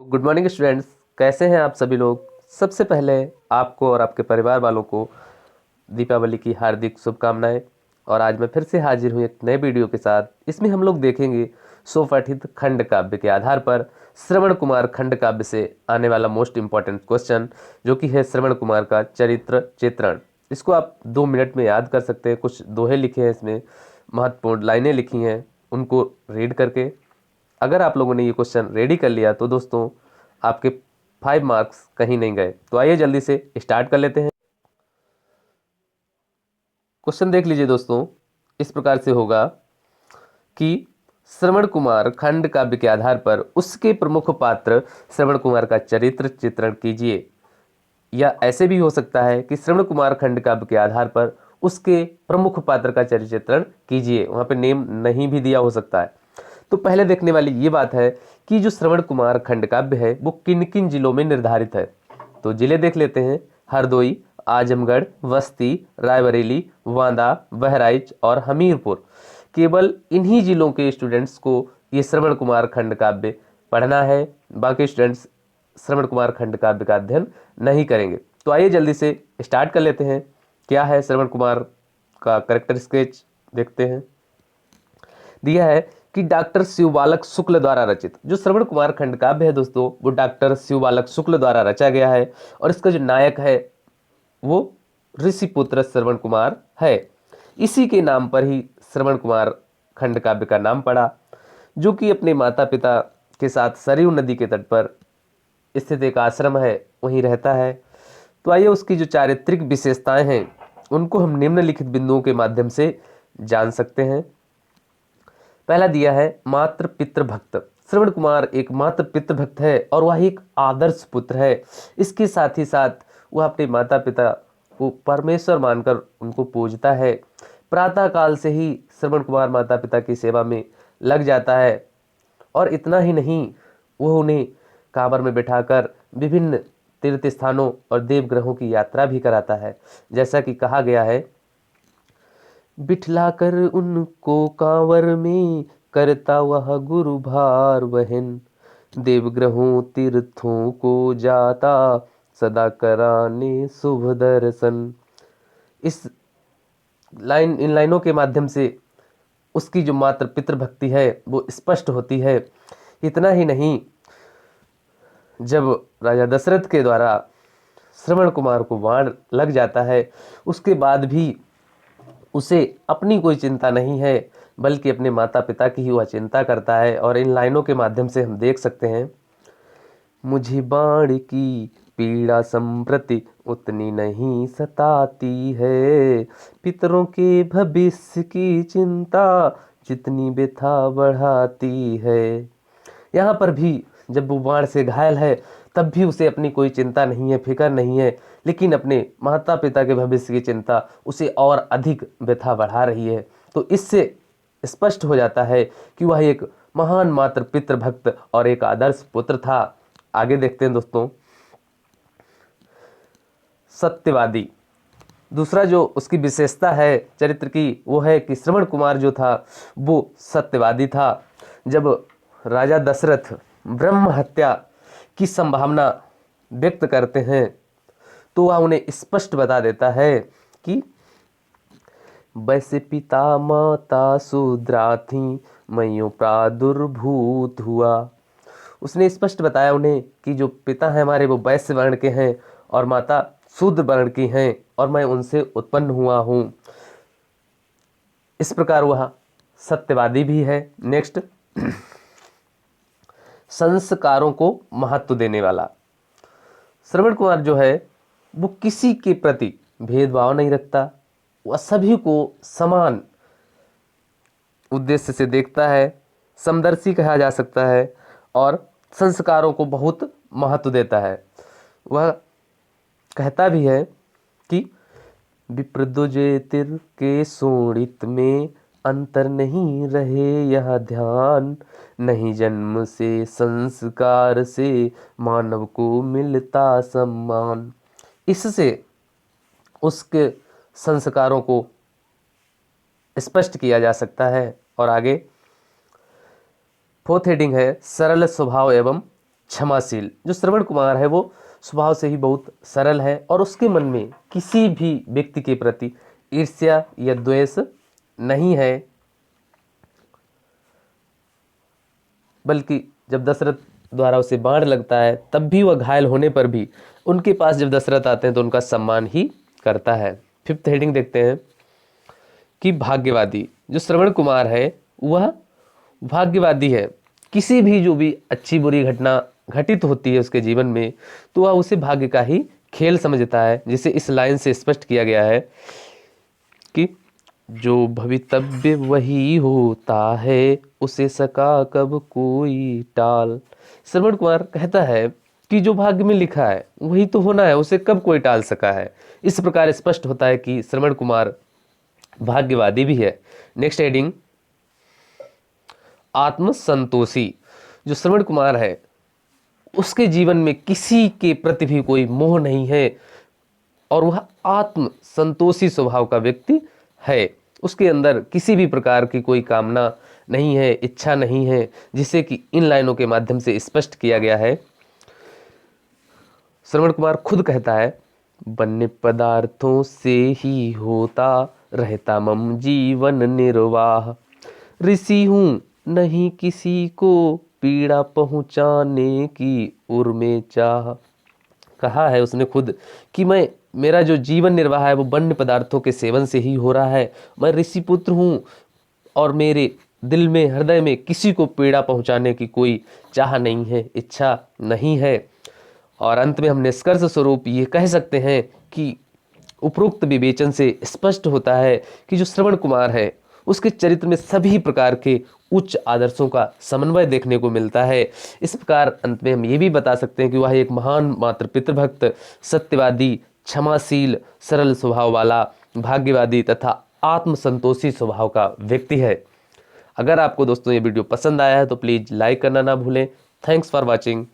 Good morning students. कैसे हैं आप सभी लोग। सबसे पहले आपको और आपके परिवार वालों को दीपावली की हार्दिक शुभकामनाएं। और आज मैं फिर से हाजिर हूं एक नए वीडियो के साथ। इसमें हम लोग देखेंगे स्वपठित खंड काव्य के आधार पर श्रवण कुमार खंड काव्य से आने वाला मोस्ट इंपॉर्टेंट क्वेश्चन, जो कि है श्रवण कुमार का चरित्र चित्रण। इसको आप 2 मिनट में याद कर सकते हैं। कुछ दोहे लिखे हैं इसमें, महत्वपूर्ण लाइनें लिखी हैं, उनको रीड करके अगर आप लोगों ने ये क्वेश्चन रेडी कर लिया तो दोस्तों आपके 5 मार्क्स कहीं नहीं गए। तो आइए जल्दी से स्टार्ट कर लेते हैं। क्वेश्चन देख लीजिए दोस्तों, इस प्रकार से होगा कि श्रवण कुमार खंड काव्य के आधार पर उसके प्रमुख पात्र श्रवण कुमार का चरित्र चित्रण कीजिए। या ऐसे भी हो सकता है कि श्रवण कुमार खंड काव्य के आधार पर उसके प्रमुख पात्र का चरित्र चित्रण कीजिए। वहां पे नेम नहीं भी दिया हो सकता है। तो पहले देखने वाली ये बात है कि जो श्रवण कुमार खंड काव्य है वो किन किन जिलों में निर्धारित है। तो जिले देख लेते हैं। हरदोई, आजमगढ़, बस्ती, रायबरेली, वांदा, बहराइच और हमीरपुर। केवल इन्हीं जिलों के स्टूडेंट्स को ये श्रवण कुमार खंड काव्य पढ़ना है। बाकी स्टूडेंट्स श्रवण कुमार खंड काव्य का अध्ययन नहीं करेंगे। तो आइए जल्दी से स्टार्ट कर लेते हैं। क्या है श्रवण कुमार का करेक्टर स्केच देखते हैं। दिया है कि डॉक्टर शिवबालक शुक्ल द्वारा रचित जो श्रवण कुमार खंड काव्य है दोस्तों, वो डॉक्टर शिवबालक शुक्ल द्वारा रचा गया है। और इसका जो नायक है वो ऋषिपुत्र श्रवण कुमार है। इसी के नाम पर ही श्रवण कुमार खंड काव्य का नाम पड़ा, जो कि अपने माता पिता के साथ सरयू नदी के तट पर स्थित एक आश्रम है, वहीं रहता है। तो आइए उसकी जो चारित्रिक विशेषताएं हैं उनको हम निम्नलिखित बिंदुओं के माध्यम से जान सकते हैं। पहला दिया है मातृ पितृ भक्त। श्रवण कुमार एक मातृ पितृ भक्त है और वह एक आदर्श पुत्र है। इसके साथ ही साथ वह अपने माता पिता को परमेश्वर मानकर उनको पूजता है। प्रातः काल से ही श्रवण कुमार माता पिता की सेवा में लग जाता है। और इतना ही नहीं, वह उन्हें कांवर में बिठाकर विभिन्न तीर्थ स्थानों और देवग्रहों की यात्रा भी कराता है। जैसा कि कहा गया है, बिठलाकर उनको कांवर में करता वह गुरु भार वहन, देवग्रहों तीर्थों को जाता सदा कराने शुभ दर्शन। इन लाइनों के माध्यम से उसकी जो मातृ पितृ भक्ति है वो स्पष्ट होती है। इतना ही नहीं, जब राजा दशरथ के द्वारा श्रवण कुमार को बाण लग जाता है उसके बाद भी उसे अपनी कोई चिंता नहीं है, बल्कि अपने माता पिता की ही वह चिंता करता है। और इन लाइनों के माध्यम से हम देख सकते हैं, मुझे बाण की पीड़ा संप्रति उतनी नहीं सताती है, पितरों के भविष्य की चिंता जितनी व्यथा बढ़ाती है। यहाँ पर भी जब वो बाण से घायल है तब भी उसे अपनी कोई चिंता नहीं है, फिक्र नहीं है, लेकिन अपने माता पिता के भविष्य की चिंता उसे और अधिक व्यथा बढ़ा रही है। तो इससे स्पष्ट हो जाता है कि वह एक महान मातृ पितृ भक्त और एक आदर्श पुत्र था। आगे देखते हैं दोस्तों, सत्यवादी। दूसरा जो उसकी विशेषता है चरित्र की वो है कि श्रवण कुमार जो था वो सत्यवादी था। जब राजा दशरथ ब्रह्म हत्या की संभावना व्यक्त करते हैं तो वह उन्हें स्पष्ट बता देता है कि वैसे पिता माता शूद्रा थी, मैं प्रादुर्भूत हुआ। उसने स्पष्ट बताया उन्हें कि जो पिता हैं हमारे वो वैश्य वर्ण के हैं और माता शूद्र वर्ण की हैं और मैं उनसे उत्पन्न हुआ हूँ। इस प्रकार वह सत्यवादी भी है। नेक्स्ट, संस्कारों को महत्व देने वाला। श्रवण कुमार जो है वो किसी के प्रति भेदभाव नहीं रखता, वह सभी को समान उद्देश्य से देखता है, समदर्शी कहा जा सकता है और संस्कारों को बहुत महत्व देता है। वह कहता भी है कि विप्रद्योजेतिर के शोणित में अंतर नहीं रहे यह ध्यान, नहीं जन्म से संस्कार से मानव को मिलता सम्मान। इससे उसके संस्कारों को स्पष्ट किया जा सकता है। और आगे फोर्थ हेडिंग है सरल स्वभाव एवं क्षमाशील। जो श्रवण कुमार है वो स्वभाव से ही बहुत सरल है और उसके मन में किसी भी व्यक्ति के प्रति ईर्ष्या या द्वेष नहीं है, बल्कि जब दशरथ द्वारा उसे बाण लगता है तब भी वह घायल होने पर भी उनके पास जब दशरथ आते हैं तो उनका सम्मान ही करता है। 5th हेडिंग देखते हैं कि भाग्यवादी। जो श्रवण कुमार है वह भाग्यवादी है। किसी भी जो भी अच्छी बुरी घटना घटित होती है उसके जीवन में तो वह उसे भाग्य का ही खेल समझता है, जिसे इस लाइन से स्पष्ट किया गया है कि जो भवितव्य वही होता है, उसे सका कब कोई टाल। श्रवण कुमार कहता है कि जो भाग्य में लिखा है वही तो होना है, उसे कब कोई टाल सका है। इस प्रकार स्पष्ट होता है कि श्रवण कुमार भाग्यवादी भी है। नेक्स्ट हेडिंग आत्मसंतोषी। जो श्रवण कुमार है उसके जीवन में किसी के प्रति भी कोई मोह नहीं है और वह आत्म संतोषी स्वभाव का व्यक्ति है। उसके अंदर किसी भी प्रकार की कोई कामना नहीं है, इच्छा नहीं है, जिसे कि इन लाइनों के माध्यम से स्पष्ट किया गया है। श्रवण कुमार खुद कहता है, वन्य पदार्थों से ही होता रहता मम जीवन निर्वाह, ऋषि हूँ नहीं किसी को पीड़ा पहुँचाने की उर में चाह। कहा है उसने खुद कि मेरा जो जीवन निर्वाह है वो वन्य पदार्थों के सेवन से ही हो रहा है। मैं ऋषि पुत्र हूँ और मेरे दिल में, हृदय में किसी को पीड़ा पहुँचाने की कोई चाह नहीं है, इच्छा नहीं है। और अंत में हम निष्कर्ष स्वरूप ये कह सकते हैं कि उपरोक्त विवेचन से स्पष्ट होता है कि जो श्रवण कुमार है उसके चरित्र में सभी प्रकार के उच्च आदर्शों का समन्वय देखने को मिलता है। इस प्रकार अंत में हम ये भी बता सकते हैं कि वह एक महान मातृ पितृभक्त, सत्यवादी, क्षमाशील, सरल स्वभाव वाला, भाग्यवादी तथा आत्मसंतोषी स्वभाव का व्यक्ति है। अगर आपको दोस्तों ये वीडियो पसंद आया है तो प्लीज़ लाइक करना ना भूलें। Thanks for watching.